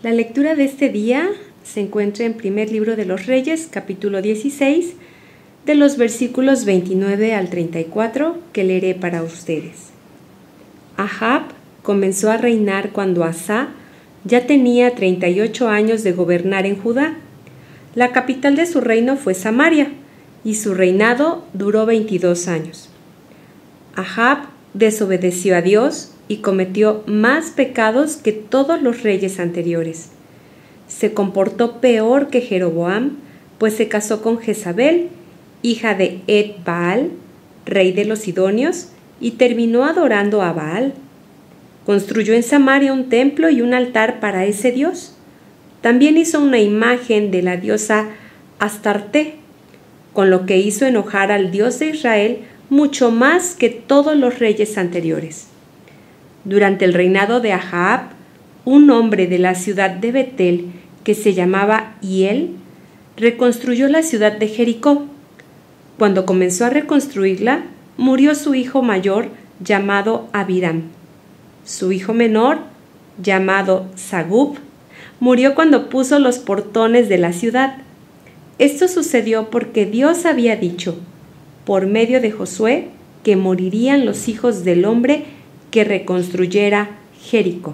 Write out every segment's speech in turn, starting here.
La lectura de este día se encuentra en Primer Libro de los Reyes, capítulo 16, de los versículos 29 al 34, que leeré para ustedes. Ahab comenzó a reinar cuando Asa ya tenía 38 años de gobernar en Judá. La capital de su reino fue Samaria, y su reinado duró 22 años. Ahab desobedeció a Dios y cometió más pecados que todos los reyes anteriores. Se comportó peor que Jeroboam, pues se casó con Jezabel, hija de Et-Baal, rey de los Sidonios, y terminó adorando a Baal. Construyó en Samaria un templo y un altar para ese dios. También hizo una imagen de la diosa Astarte, con lo que hizo enojar al Dios de Israel mucho más que todos los reyes anteriores. Durante el reinado de Ahab, un hombre de la ciudad de Betel, que se llamaba Hiel, reconstruyó la ciudad de Jericó. Cuando comenzó a reconstruirla, murió su hijo mayor, llamado Abiram. Su hijo menor, llamado Sagub, murió cuando puso los portones de la ciudad. Esto sucedió porque Dios había dicho, por medio de Josué, que morirían los hijos del hombre que reconstruyera Jericó.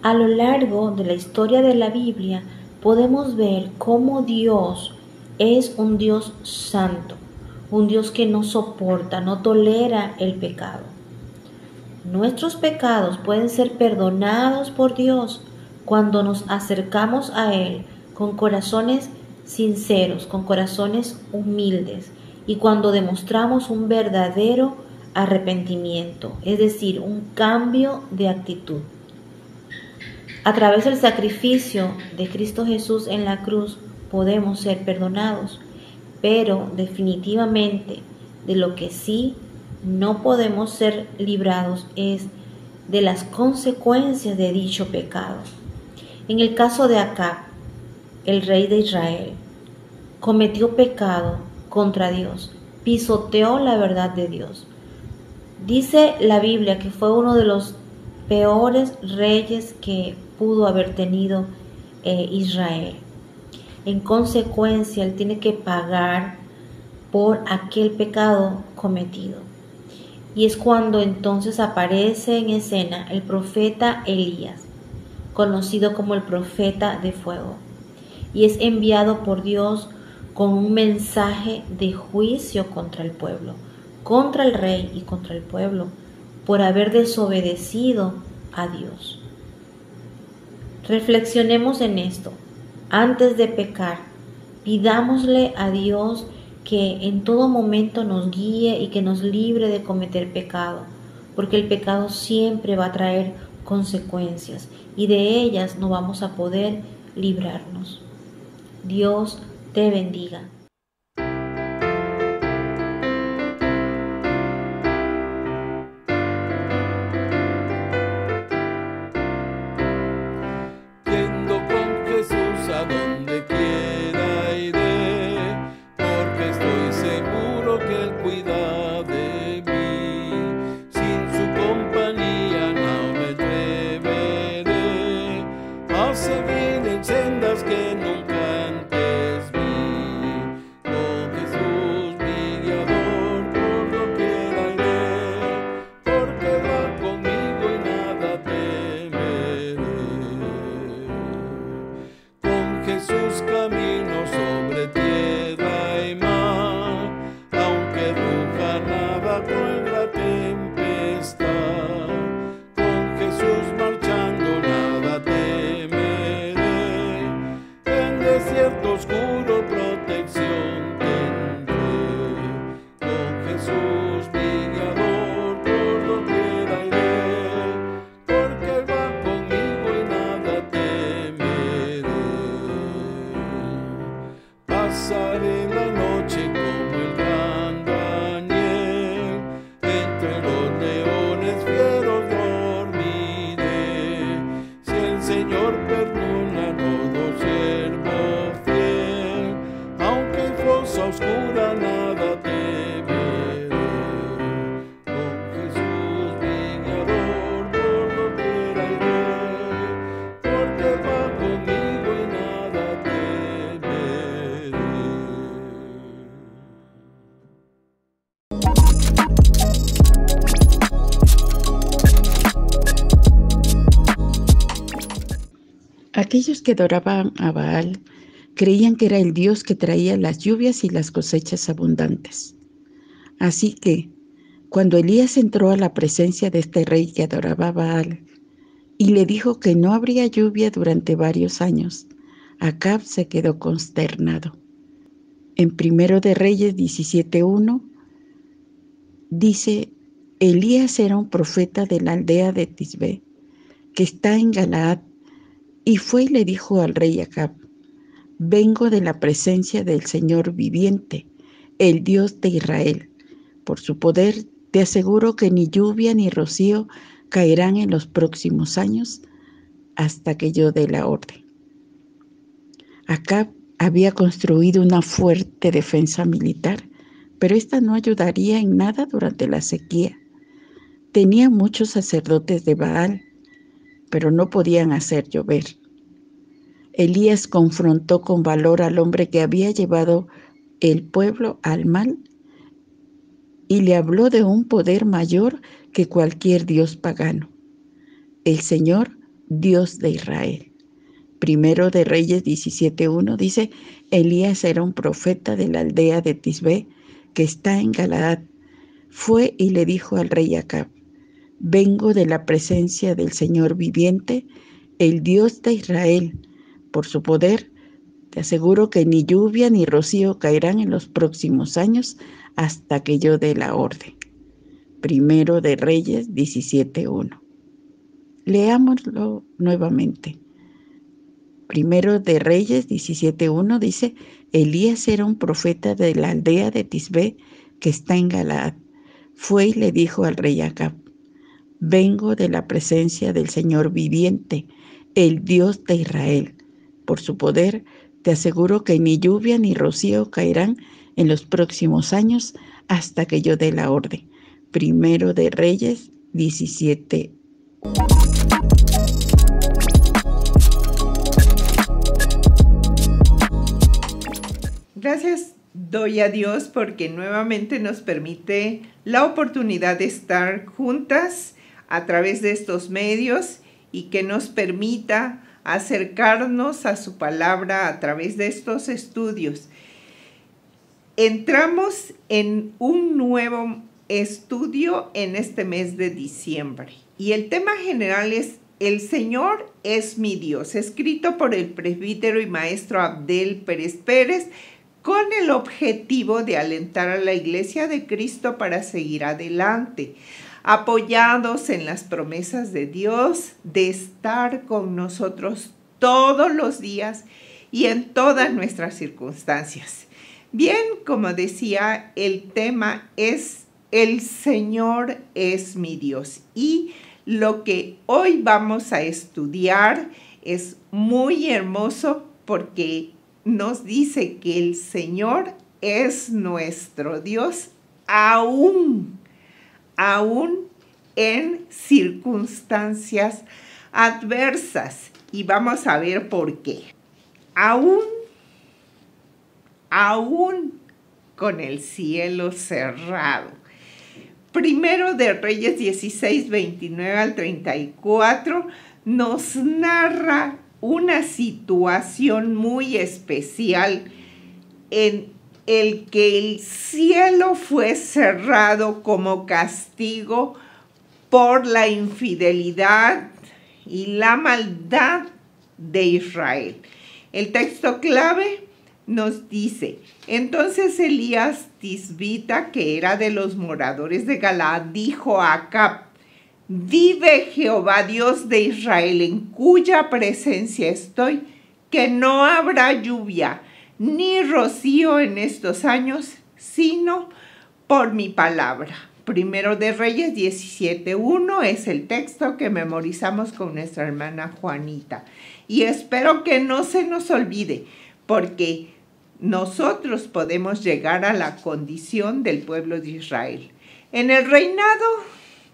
A lo largo de la historia de la Biblia podemos ver cómo Dios es un Dios santo, un Dios que no soporta, no tolera el pecado. Nuestros pecados pueden ser perdonados por Dios cuando nos acercamos a Él con corazones sinceros, con corazones humildes y cuando demostramos un verdadero arrepentimiento, es decir, un cambio de actitud. A través del sacrificio de Cristo Jesús en la cruz podemos ser perdonados, pero definitivamente de lo que sí no podemos ser librados es de las consecuencias de dicho pecado. En el caso de Acab, el rey de Israel, cometió pecado contra Dios, pisoteó la verdad de Dios. Dice la Biblia que fue uno de los peores reyes que pudo haber tenido Israel. En consecuencia, él tiene que pagar por aquel pecado cometido. Y es cuando entonces aparece en escena el profeta Elías, conocido como el profeta de fuego, y es enviado por Dios con un mensaje de juicio contra el pueblo, contra el rey y contra el pueblo, por haber desobedecido a Dios. Reflexionemos en esto. Antes de pecar, pidámosle a Dios que en todo momento nos guíe y que nos libre de cometer pecado, porque el pecado siempre va a traer consecuencias y de ellas no vamos a poder librarnos. Dios te bendiga. Yendo con Jesús a donde quiera iré, porque estoy seguro que Él cuida de mí. Sin su compañía no me atreveré a seguir en sendas que nunca antes vi. Con Jesús mi guiador por doquiera iré, porque va conmigo y nada temeré. Con Jesús camino sobre tierra y mar, aunque ruja nada con la tempestad. Con Jesús marchando nada temeré, en desierto oscuro protección tendré. Con Jesús mi guiador por doquiera iré, porque Él va conmigo y nada temeré. Pasaré la noche como el gran Daniel, entre los leones fieros dormiré. Si el Señor perdona a todo siervo fiel, aunque en fosa oscura nada temeré. Con Jesús mi guiador por doquiera iré, porque Él va conmigo y nada temeré. Aquellos que adoraban a Baal creían que era el Dios que traía las lluvias y las cosechas abundantes. Así que, cuando Elías entró a la presencia de este rey que adoraba a Baal y le dijo que no habría lluvia durante varios años, Acab se quedó consternado. En 1 de Reyes 17:1 dice: Elías era un profeta de la aldea de Tisbe, que está en Galaad, y fue y le dijo al rey Acab: vengo de la presencia del Señor viviente, el Dios de Israel. Por su poder te aseguro que ni lluvia ni rocío caerán en los próximos años hasta que yo dé la orden. Acab había construido una fuerte defensa militar, pero esta no ayudaría en nada durante la sequía. Tenía muchos sacerdotes de Baal, pero no podían hacer llover. Elías confrontó con valor al hombre que había llevado el pueblo al mal y le habló de un poder mayor que cualquier dios pagano. El Señor Dios de Israel. Primero de Reyes 17:1 dice, Elías era un profeta de la aldea de Tisbé, que está en Galaad. Fue y le dijo al rey Acab, vengo de la presencia del Señor viviente, el Dios de Israel. Por su poder, te aseguro que ni lluvia ni rocío caerán en los próximos años hasta que yo dé la orden. Primero de Reyes 17:1. Leámoslo nuevamente. Primero de Reyes 17:1 dice, Elías era un profeta de la aldea de Tisbé, que está en Galaad. Fue y le dijo al rey Acab, vengo de la presencia del Señor viviente, el Dios de Israel. Por su poder, te aseguro que ni lluvia ni rocío caerán en los próximos años hasta que yo dé la orden. Primero de Reyes 17. Gracias doy a Dios porque nuevamente nos permite la oportunidad de estar juntas a través de estos medios y que nos permita acercarnos a su palabra a través de estos estudios. Entramos en un nuevo estudio en este mes de diciembre y el tema general es El Señor es mi Dios, escrito por el presbítero y maestro Abdel Pérez Pérez, con el objetivo de alentar a la Iglesia de Cristo para seguir adelante, apoyados en las promesas de Dios de estar con nosotros todos los días y en todas nuestras circunstancias. Bien, como decía, el tema es El Señor es mi Dios, y lo que hoy vamos a estudiar es muy hermoso porque nos dice que el Señor es nuestro Dios aún en circunstancias adversas. Y vamos a ver por qué. Aún con el cielo cerrado. Primero de Reyes 16, 29 al 34 nos narra una situación muy especial en el que el cielo fue cerrado como castigo por la infidelidad y la maldad de Israel. El texto clave nos dice, entonces Elías Tisbita, que era de los moradores de Galaad, dijo a Acab, vive Jehová Dios de Israel, en cuya presencia estoy, que no habrá lluvia ni rocío en estos años, sino por mi palabra. Primero de Reyes 17:1 es el texto que memorizamos con nuestra hermana Juanita. Y espero que no se nos olvide, porque nosotros podemos llegar a la condición del pueblo de Israel. En el reinado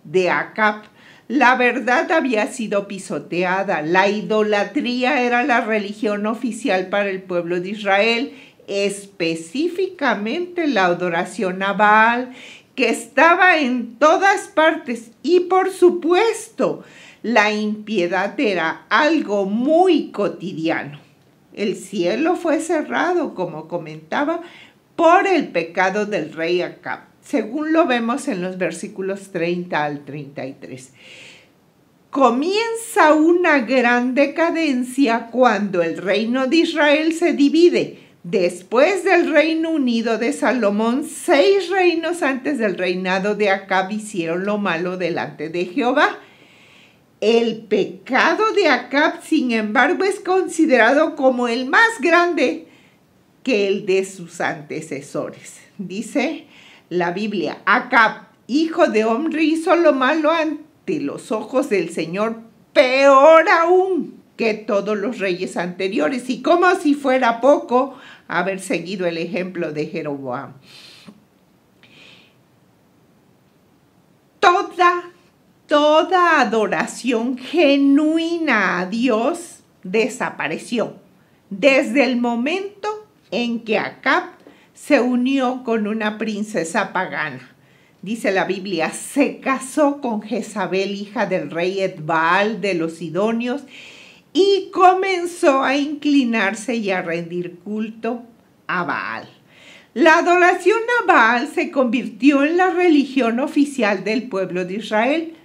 de Acab, la verdad había sido pisoteada. La idolatría era la religión oficial para el pueblo de Israel, específicamente la adoración a Baal, que estaba en todas partes. Y por supuesto, la impiedad era algo muy cotidiano. El cielo fue cerrado, como comentaba, por el pecado del rey Acab, según lo vemos en los versículos 30 al 33. Comienza una gran decadencia cuando el reino de Israel se divide. Después del Reino Unido de Salomón, 6 reinos antes del reinado de Acab hicieron lo malo delante de Jehová. El pecado de Acab, sin embargo, es considerado como el más grande que el de sus antecesores. Dice la Biblia, Acab, hijo de Omri, hizo lo malo ante los ojos del Señor, peor aún que todos los reyes anteriores, y como si fuera poco haber seguido el ejemplo de Jeroboam. Toda adoración genuina a Dios desapareció desde el momento en que Acab se unió con una princesa pagana. dice la Biblia, se casó con Jezabel, hija del rey Etbaal de los Sidonios, y comenzó a inclinarse y a rendir culto a Baal. La adoración a Baal se convirtió en la religión oficial del pueblo de Israel.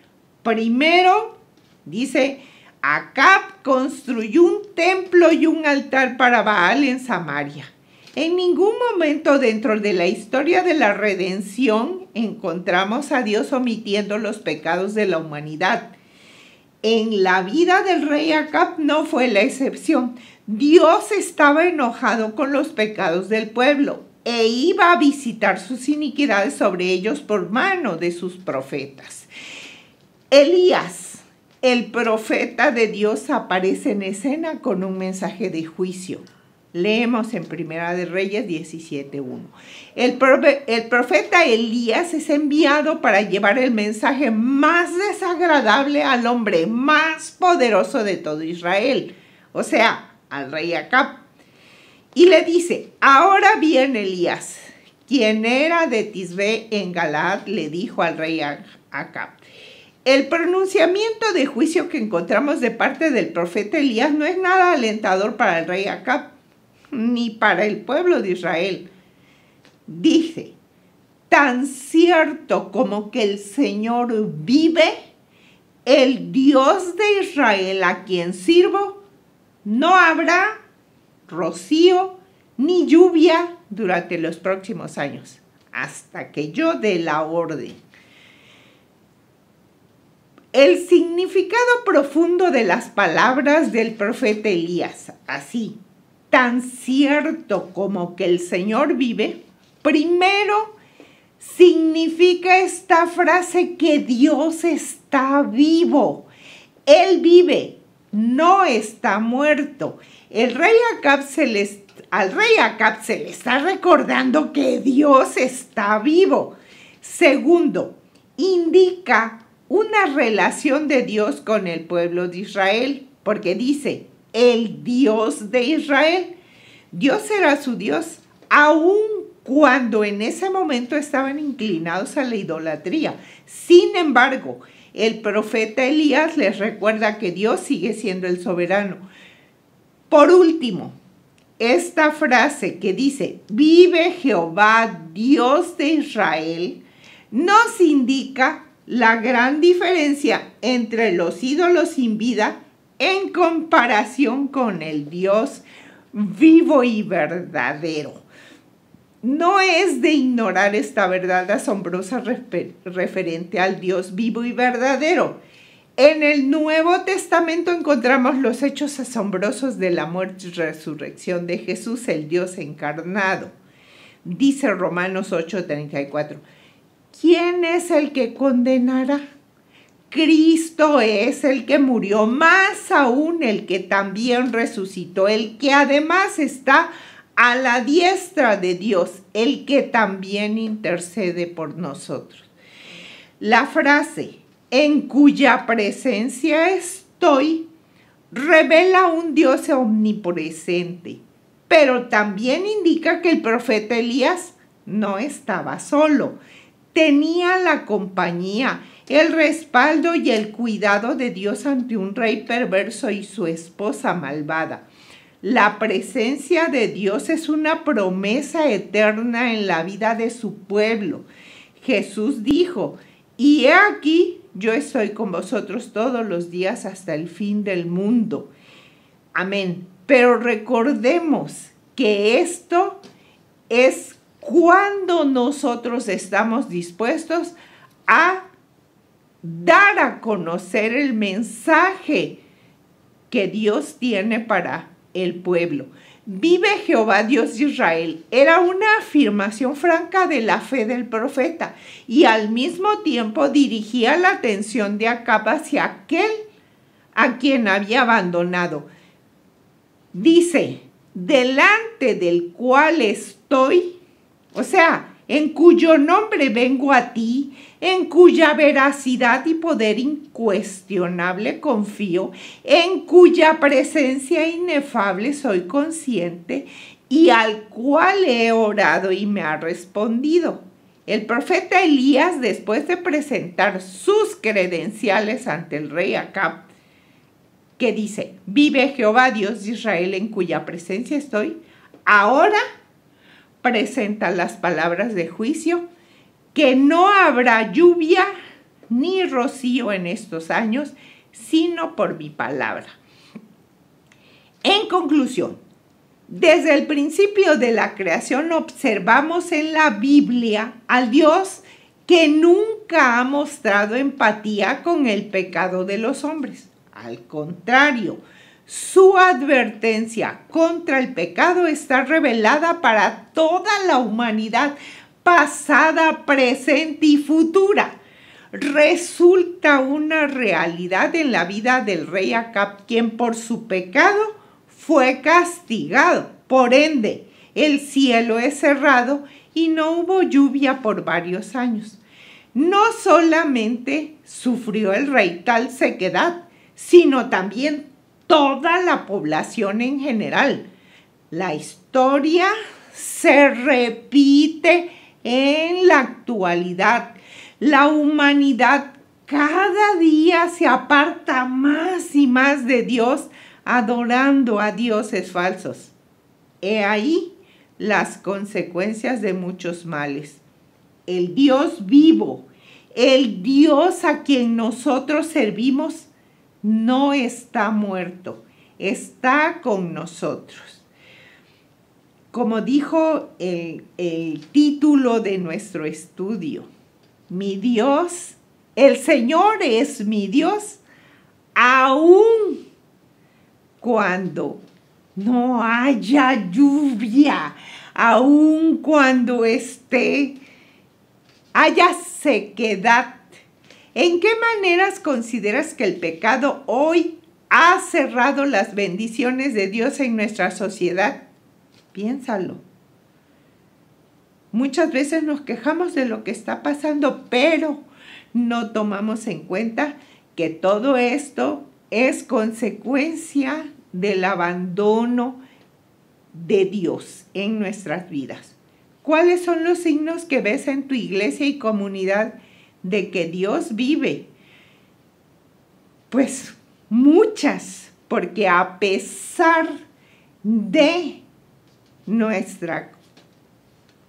Primero, dice, Acab construyó un templo y un altar para Baal en Samaria. En ningún momento dentro de la historia de la redención encontramos a Dios omitiendo los pecados de la humanidad. En la vida del rey Acab no fue la excepción. Dios estaba enojado con los pecados del pueblo e iba a visitar sus iniquidades sobre ellos por mano de sus profetas. Elías, el profeta de Dios, aparece en escena con un mensaje de juicio. Leemos en Primera de Reyes 17:1. El profeta Elías es enviado para llevar el mensaje más desagradable al hombre más poderoso de todo Israel, o sea, al rey Acab. Y le dice, ahora bien Elías, quien era de Tisbe en Galaad, le dijo al rey Acab. El pronunciamiento de juicio que encontramos de parte del profeta Elías no es nada alentador para el rey Acab, ni para el pueblo de Israel. Dice, tan cierto como que el Señor vive, el Dios de Israel a quien sirvo, no habrá rocío ni lluvia durante los próximos años, hasta que yo dé la orden. El significado profundo de las palabras del profeta Elías, así, tan cierto como que el Señor vive, primero significa esta frase que Dios está vivo. Él vive, no está muerto. Al rey Acab se le está recordando que Dios está vivo. Segundo, indica una relación de Dios con el pueblo de Israel, porque dice, el Dios de Israel. Dios era su Dios, aun cuando en ese momento estaban inclinados a la idolatría. Sin embargo, el profeta Elías les recuerda que Dios sigue siendo el soberano. Por último, esta frase que dice, vive Jehová, Dios de Israel, nos indica la gran diferencia entre los ídolos sin vida en comparación con el Dios vivo y verdadero. No es de ignorar esta verdad asombrosa referente al Dios vivo y verdadero. En el Nuevo Testamento encontramos los hechos asombrosos de la muerte y resurrección de Jesús, el Dios encarnado. Dice Romanos 8:34, ¿quién es el que condenará? Cristo es el que murió, más aún el que también resucitó, el que además está a la diestra de Dios, el que también intercede por nosotros. La frase, en cuya presencia estoy, revela un Dios omnipresente, pero también indica que el profeta Elías no estaba solo. Tenía la compañía, el respaldo y el cuidado de Dios ante un rey perverso y su esposa malvada. La presencia de Dios es una promesa eterna en la vida de su pueblo. Jesús dijo, y he aquí, yo estoy con vosotros todos los días hasta el fin del mundo. Amén. Pero recordemos que esto es cuando nosotros estamos dispuestos a dar a conocer el mensaje que Dios tiene para el pueblo. Vive Jehová Dios de Israel. Era una afirmación franca de la fe del profeta y al mismo tiempo dirigía la atención de Acab hacia aquel a quien había abandonado. Dice, delante del cual estoy, o sea, en cuyo nombre vengo a ti, en cuya veracidad y poder incuestionable confío, en cuya presencia inefable soy consciente y al cual he orado y me ha respondido. El profeta Elías, después de presentar sus credenciales ante el rey Acab, que dice, vive Jehová Dios de Israel en cuya presencia estoy, ahora presenta las palabras de juicio, que no habrá lluvia ni rocío en estos años, sino por mi palabra. En conclusión, desde el principio de la creación observamos en la Biblia al Dios que nunca ha mostrado empatía con el pecado de los hombres. Al contrario, su advertencia contra el pecado está revelada para toda la humanidad, pasada, presente y futura. Resulta una realidad en la vida del rey Acab, quien por su pecado fue castigado. Por ende, el cielo es cerrado y no hubo lluvia por varios años. No solamente sufrió el rey tal sequedad, sino también toda la población en general. La historia se repite en la actualidad. La humanidad cada día se aparta más y más de Dios, adorando a dioses falsos. He ahí las consecuencias de muchos males. El Dios vivo, el Dios a quien nosotros servimos, no está muerto, está con nosotros. Como dijo el título de nuestro estudio, mi Dios, el Señor es mi Dios, aún cuando no haya lluvia, aun cuando haya sequedad. ¿En qué maneras consideras que el pecado hoy ha cerrado las bendiciones de Dios en nuestra sociedad? Piénsalo. Muchas veces nos quejamos de lo que está pasando, pero no tomamos en cuenta que todo esto es consecuencia del abandono de Dios en nuestras vidas. ¿Cuáles son los signos que ves en tu iglesia y comunidad de que Dios vive? Pues muchas, porque a pesar de nuestra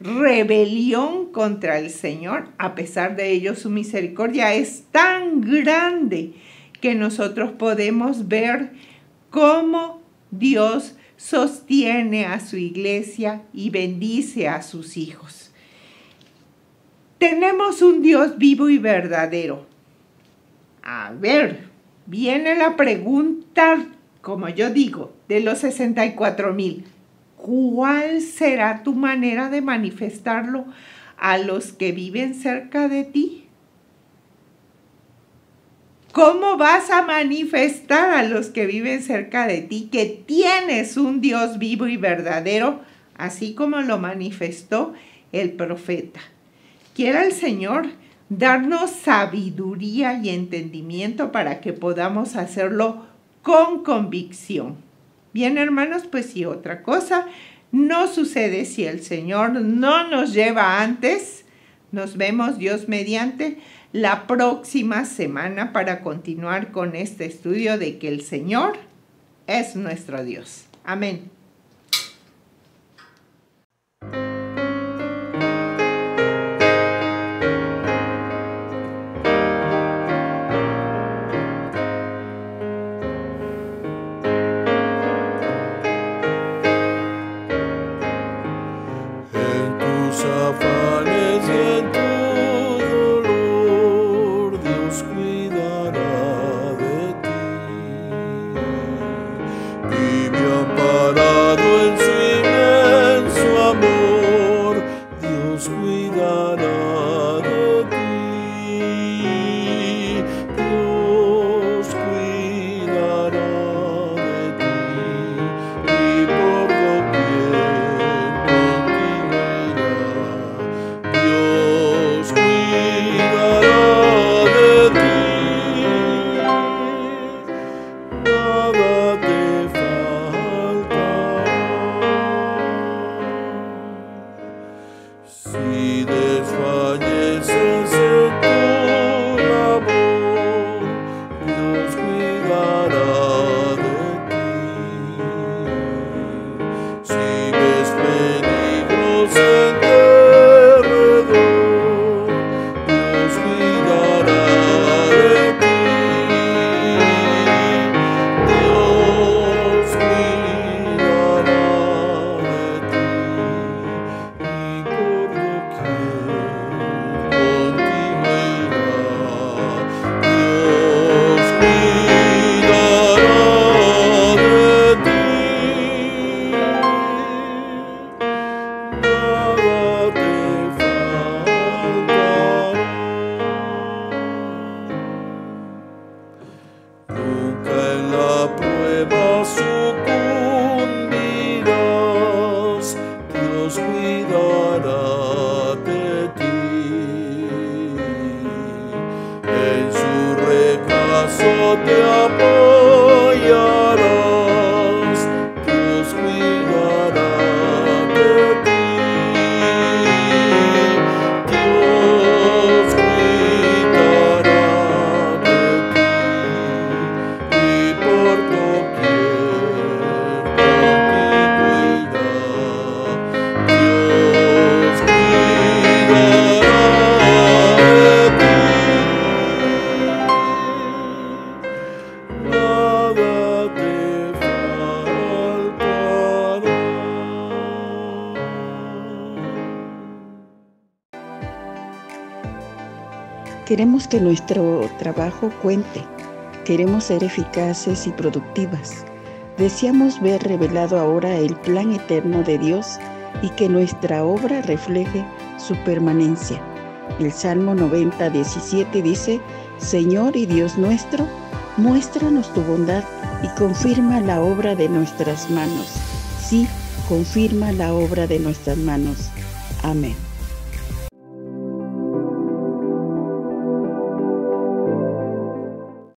rebelión contra el Señor, a pesar de ello su misericordia es tan grande que nosotros podemos ver cómo Dios sostiene a su iglesia y bendice a sus hijos. Tenemos un Dios vivo y verdadero. A ver, viene la pregunta, como yo digo, de los 64,000. ¿Cuál será tu manera de manifestarlo a los que viven cerca de ti? ¿Cómo vas a manifestar a los que viven cerca de ti que tienes un Dios vivo y verdadero, así como lo manifestó el profeta? Quiera el Señor darnos sabiduría y entendimiento para que podamos hacerlo con convicción. Bien, hermanos, pues si otra cosa no sucede, si el Señor no nos lleva antes, nos vemos Dios mediante la próxima semana para continuar con este estudio de que el Señor es nuestro Dios. Amén. Afanes y en tu dolor, Dios cuidará de ti. Vive amparado te apoyarás, Dios cuidará de ti, Dios cuidará de ti, y por doquier Dios cuidará de ti. Nada te faltará. Queremos que nuestro trabajo cuente. Queremos ser eficaces y productivas. Deseamos ver revelado ahora el plan eterno de Dios y que nuestra obra refleje su permanencia. El Salmo 90:17 dice: Señor y Dios nuestro, muéstranos tu bondad y confirma la obra de nuestras manos. Sí, confirma la obra de nuestras manos. Amén.